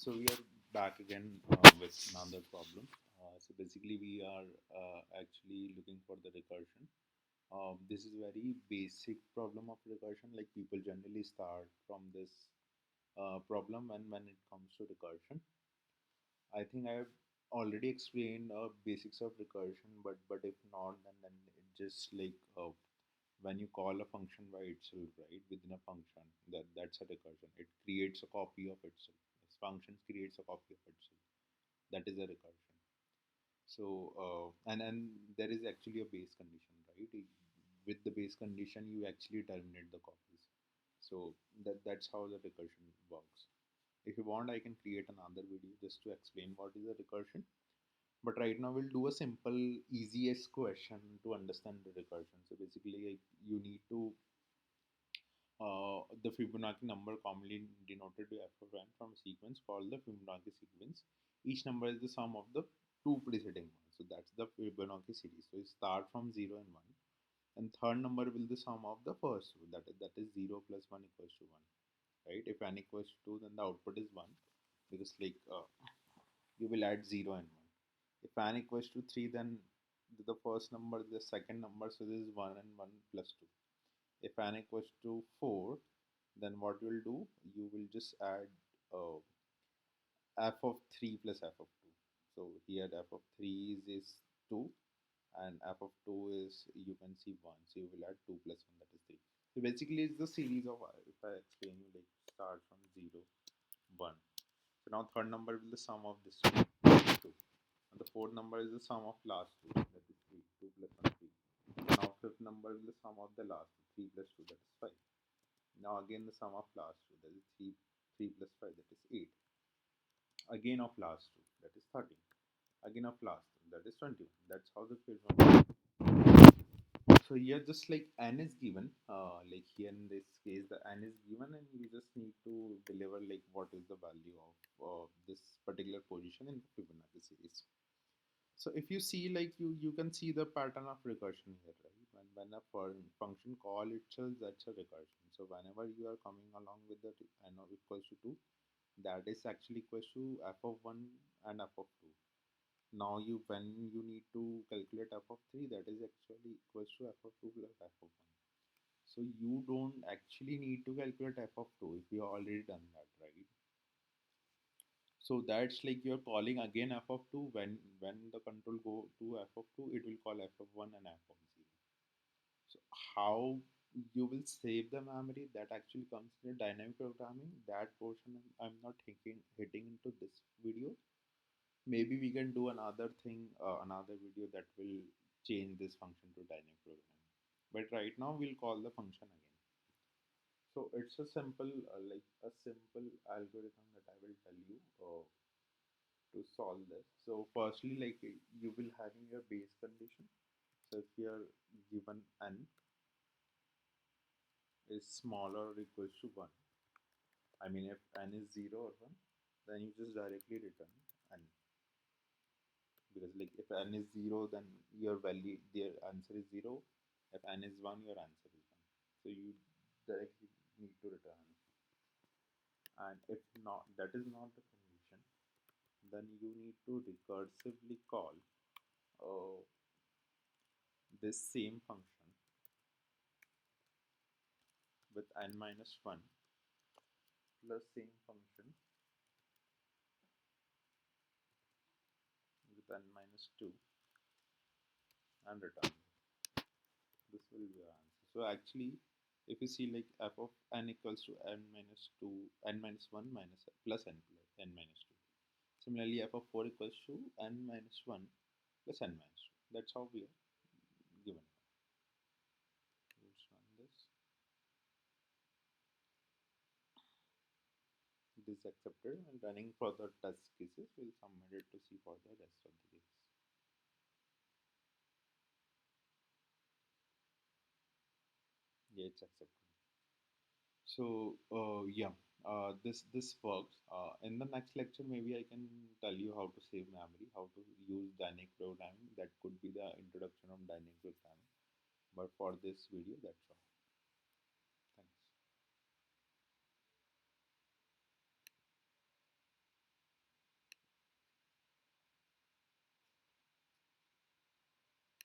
So we are back again with another problem. So basically, we are actually looking for the recursion. This is very basic problem of recursion. Like people generally start from this problem, and when it comes to recursion, I think I have already explained basics of recursion. But if not, then it just like when you call a function by itself, right, within a function, that's a recursion. It creates a copy of itself. This function creates a copy of itself. That is a recursion. So and there is actually a base condition, right? With the base condition, you actually terminate the copies. So that's how the recursion works. If you want, I can create another video just to explain what is a recursion. But right now we'll do a simple, easiest question to understand the recursion. So basically, you need to the Fibonacci number commonly denoted to f of n from a sequence called the Fibonacci sequence. Each number is the sum of the two preceding ones. So that's the Fibonacci series. So you start from 0 and 1. And third number will be the sum of the first two. That is 0 plus 1 equals to 1. Right? If n equals to 2, then the output is 1. Because like you will add 0 and 1. If n equals to 3, then the first number, the second number, so this is 1 and 1 plus 2. If n equals to 4, then what you will do, you will just add uh, f of 3 plus f of 2. So here f of 3 is 2 and f of 2 is, you can see, 1. So you will add 2 plus 1, that is 3. So basically it's the series of, if I explain you, like start from 0, 1. So now third number will be the sum of this two. And the fourth number is the sum of last two, that is 3. 2 plus 1, 3. Now fifth number is the sum of the last two, 3 plus 2, that is 5. Now again the sum of last two, that is 3 plus 5, that is 8. Again of last two, that is 13. Again of last two, that is 21. That's how the field works. So here just like n is given, like here in this case the n is given, and you just need to deliver like what is the value of this particular position in the Fibonacci series. So if you see, like you can see the pattern of recursion here, right? When a function call itself, that's a recursion. So whenever you are coming along with the n equals to 2, that is actually equals to f of 1 and f of 2. Now when you need to calculate f of 3, that is actually equals to f of 2 plus f of 1. So you don't actually need to calculate f of 2 if you already done that, right? So that's like you're calling again f of 2. When the control go to f of 2, it will call f of 1 and f of 0. So how you will save the memory, that actually comes in dynamic programming. That portion I'm not hitting into this video. Maybe we can do another thing, another video that will change this function to dynamic programming. But right now we'll call the function again. So it's a simple, like a simple algorithm that I will tell you to solve this. So firstly, like you will having your base condition. So if you're given n is smaller or equals to 1, I mean if n is 0 or 1, then you just directly return n. Because like if n is 0, then your value, their answer is 0. If n is 1, your answer is 1. So you directly need to return. And if not, that is not the condition, then you need to recursively call uh, this same function with n minus 1 plus same function with n minus 2 and return. This will be your answer. So actually, if you see, like f of n equals to n minus 2, n minus 1 minus plus n plus n minus 2. Similarly, f of 4 equals to n minus 1 plus n minus 2. That's how we are given. Let's run this. This is accepted, and running for the test cases, we'll submit it to see for the rest of the cases. Yeah, it's accepted. So yeah, this works. In the next lecture, maybe I can tell you how to save memory, how to use dynamic programming. That could be the introduction of dynamic programming. But for this video, that's all.